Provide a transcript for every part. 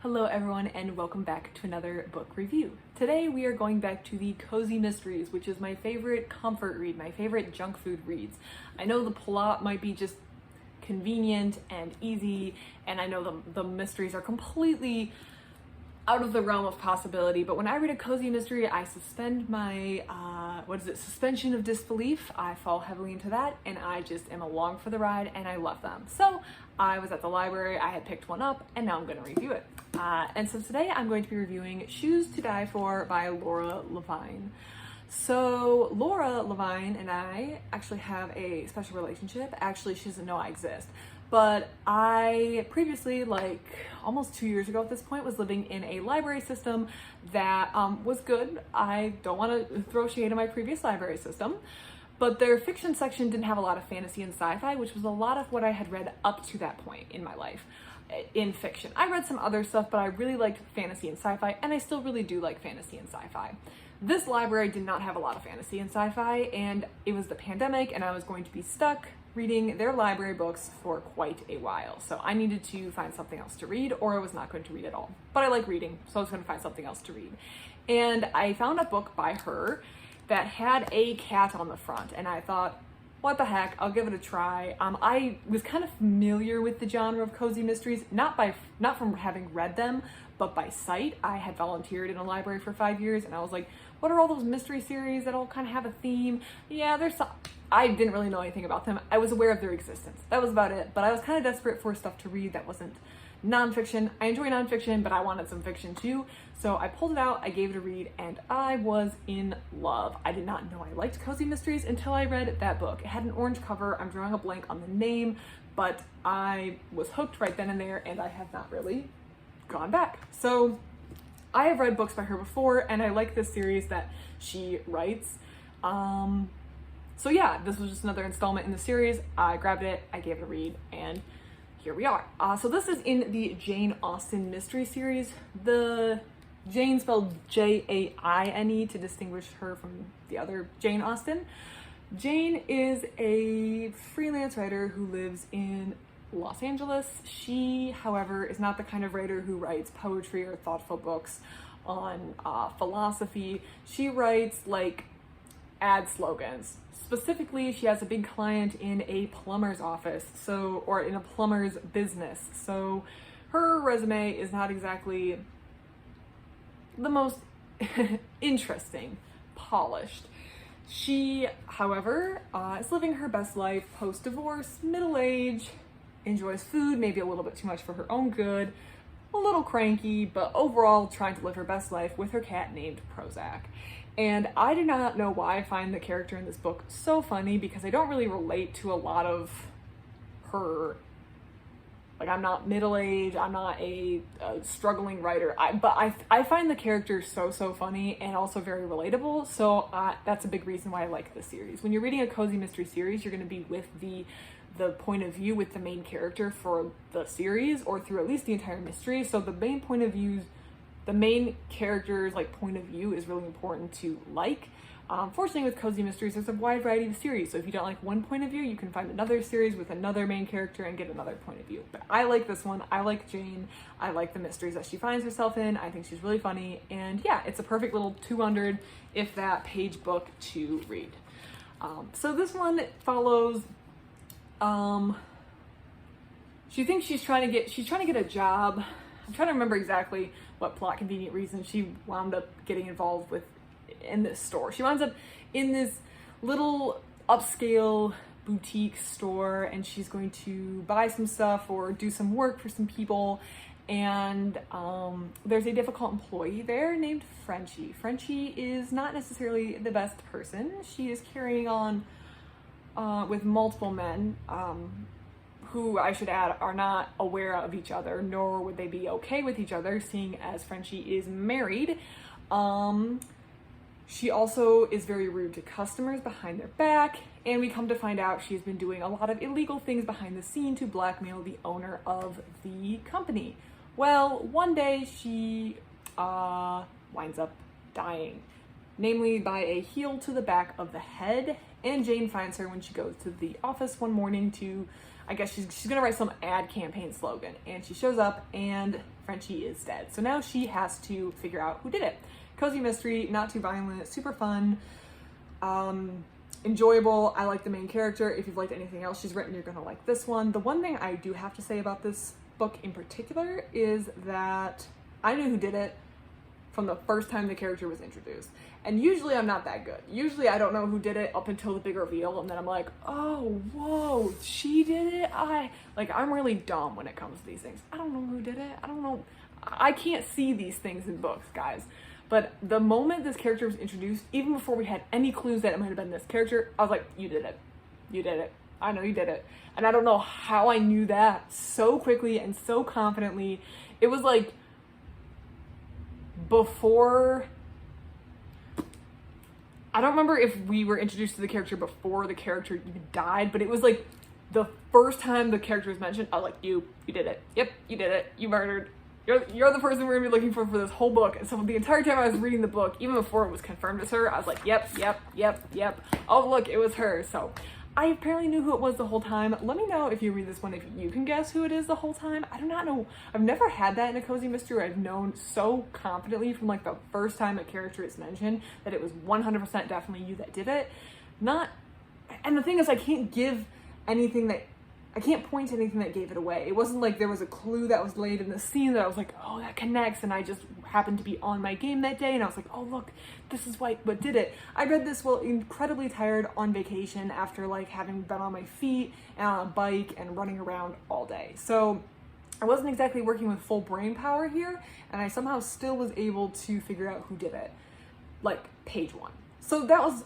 Hello everyone and welcome back to another book review. Today we are going back to the Cozy Mysteries, which is my favorite comfort read, my favorite junk food reads. I know the plot might be just convenient and easy, and I know the mysteries are completely out of the realm of possibility, but when I read a cozy mystery, I suspend my, suspension of disbelief. I fall heavily into that, and I just am along for the ride, and I love them. So I was at the library, I had picked one up, and now I'm going to review it. And so today I'm going to be reviewing Shoes to Die For by Laura Levine. So Laura Levine and I actually have a special relationship. Actually, she doesn't know I exist. But I previously, like almost 2 years ago at this point, was living in a library system that was good. I don't want to throw shade at my previous library system, but their fiction section didn't have a lot of fantasy and sci-fi, which was a lot of what I had read up to that point in my life in fiction. I read some other stuff, but I really liked fantasy and sci-fi, and I still really do like fantasy and sci-fi. This library did not have a lot of fantasy and sci-fi, and it was the pandemic, and I was going to be stuck reading their library books for quite a while. So I needed to find something else to read, or I was not going to read at all. But I like reading, so I was going to find something else to read. And I found a book by her that had a cat on the front, and I thought, what the heck, I'll give it a try. I was kind of familiar with the genre of cozy mysteries, not from having read them, but by sight. I had volunteered in a library for 5 years, and I was like, what are all those mystery series that all kind of have a theme? Yeah, there's some. I didn't really know anything about them. I was aware of their existence. That was about it. But I was kind of desperate for stuff to read that wasn't nonfiction. I enjoy nonfiction, but I wanted some fiction too. So I pulled it out, I gave it a read, and I was in love. I did not know I liked cozy mysteries until I read that book. It had an orange cover. I'm drawing a blank on the name, but I was hooked right then and there, and I have not really gone back. So I have read books by her before, and I like this series that she writes. So yeah, this was just another installment in the series. I grabbed it, I gave it a read, and here we are. So this is in the Jaine Austen mystery series. The Jaine spelled Jaine to distinguish her from the other Jaine Austen. Jaine is a freelance writer who lives in Los Angeles. She, however, is not the kind of writer who writes poetry or thoughtful books on philosophy. She writes like ad slogans. Specifically, she has a big client in a plumber's office, or in a plumber's business. So her resume is not exactly the most interesting, polished. She, however, is living her best life post-divorce, middle-age, enjoys food, maybe a little bit too much for her own good, a little cranky, but overall trying to live her best life with her cat named Prozac. And I do not know why I find the character in this book so funny, because I don't really relate to a lot of her. Like, I'm not middle-aged, I'm not a struggling writer, but I find the character so funny and also very relatable, so that's a big reason why I like this series. When you're reading a cozy mystery series, you're going to be with the point of view with the main character for the series, or through at least the entire mystery, so the main character's point of view is really important to like. Fortunately, with cozy mysteries, there's a wide variety of series, so if you don't like one point of view, you can find another series with another main character and get another point of view. But I like this one. I like Jaine. I like the mysteries that she finds herself in. I think she's really funny, and yeah, it's a perfect little 200, if that, page book to read. So this one follows. She thinks she's trying to get a job. I'm trying to remember exactly what plot convenient reason she wound up getting involved with in this store. She winds up in this little upscale boutique store, and she's going to buy some stuff or do some work for some people, and there's a difficult employee there named Frenchie. Frenchie is not necessarily the best person. She is carrying on with multiple men, who, I should add, are not aware of each other, nor would they be okay with each other, seeing as Frenchie is married. She also is very rude to customers behind their back, and we come to find out she's been doing a lot of illegal things behind the scene to blackmail the owner of the company. Well, one day she winds up dying, namely by a heel to the back of the head, and Jaine finds her when she goes to the office one morning to I guess she's gonna write some ad campaign slogan, and she shows up and Frenchie is dead. So now she has to figure out who did it. Cozy mystery, not too violent, super fun, enjoyable. I like the main character. If you've liked anything else she's written, you're gonna like this one. The one thing I do have to say about this book in particular is that I knew who did it from the first time the character was introduced. And usually I'm not that good. Usually I don't know who did it up until the big reveal, and then I'm like, oh, whoa, she did it? I'm really dumb when it comes to these things. I don't know who did it. I don't know. I can't see these things in books, guys. But the moment this character was introduced, even before we had any clues that it might have been this character, I was like, you did it. You did it. I know you did it. And I don't know how I knew that so quickly and so confidently. It was like before, I don't remember if we were introduced to the character before the character even died, but it was like the first time the character was mentioned, I was like, you did it. Yep, you did it. You murdered. You're the person we're gonna be looking for this whole book. And so the entire time I was reading the book, even before it was confirmed as her, I was like, yep. Oh, look, it was her. So I apparently knew who it was the whole time. Let me know if you read this one, if you can guess who it is the whole time. I do not know. I've never had that in a cozy mystery where I've known so confidently from like the first time a character is mentioned that it was 100% definitely you that did it. And the thing is, I can't point to anything that gave it away. It wasn't like there was a clue that was laid in the scene that I was like, oh, that connects, and I just happened to be on my game that day, and I was like, oh, look, this is what did it. I read this while incredibly tired on vacation after like having been on my feet and on a bike and running around all day. So I wasn't exactly working with full brain power here, and I somehow still was able to figure out who did it, like page 1. So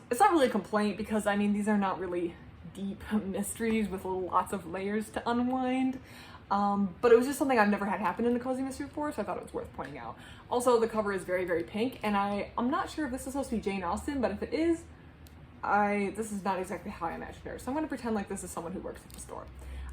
it's not really a complaint, because I mean, these are not really deep mysteries with lots of layers to unwind, but it was just something I've never had happen in a cozy mystery before, so I thought it was worth pointing out. Also, the cover is very, very pink, and I'm not sure if this is supposed to be Jaine Austen, but if it is, this is not exactly how I imagined her, so I'm going to pretend like this is someone who works at the store.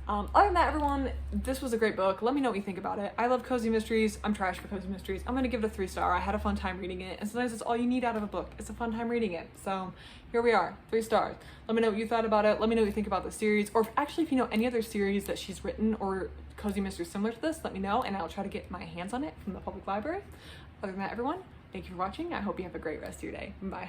Other than that, everyone, this was a great book. Let me know what you think about it. I love cozy mysteries. I'm trash for cozy mysteries. I'm gonna give it a 3-star. I had a fun time reading it, and sometimes it's all you need out of a book. It's a fun time reading it. So here we are, 3 stars. Let me know what you thought about it. Let me know what you think about the series, or if you know any other series that she's written or cozy mysteries similar to this, let me know, and I'll try to get my hands on it from the public library. Other than that, everyone, thank you for watching. I hope you have a great rest of your day. Bye.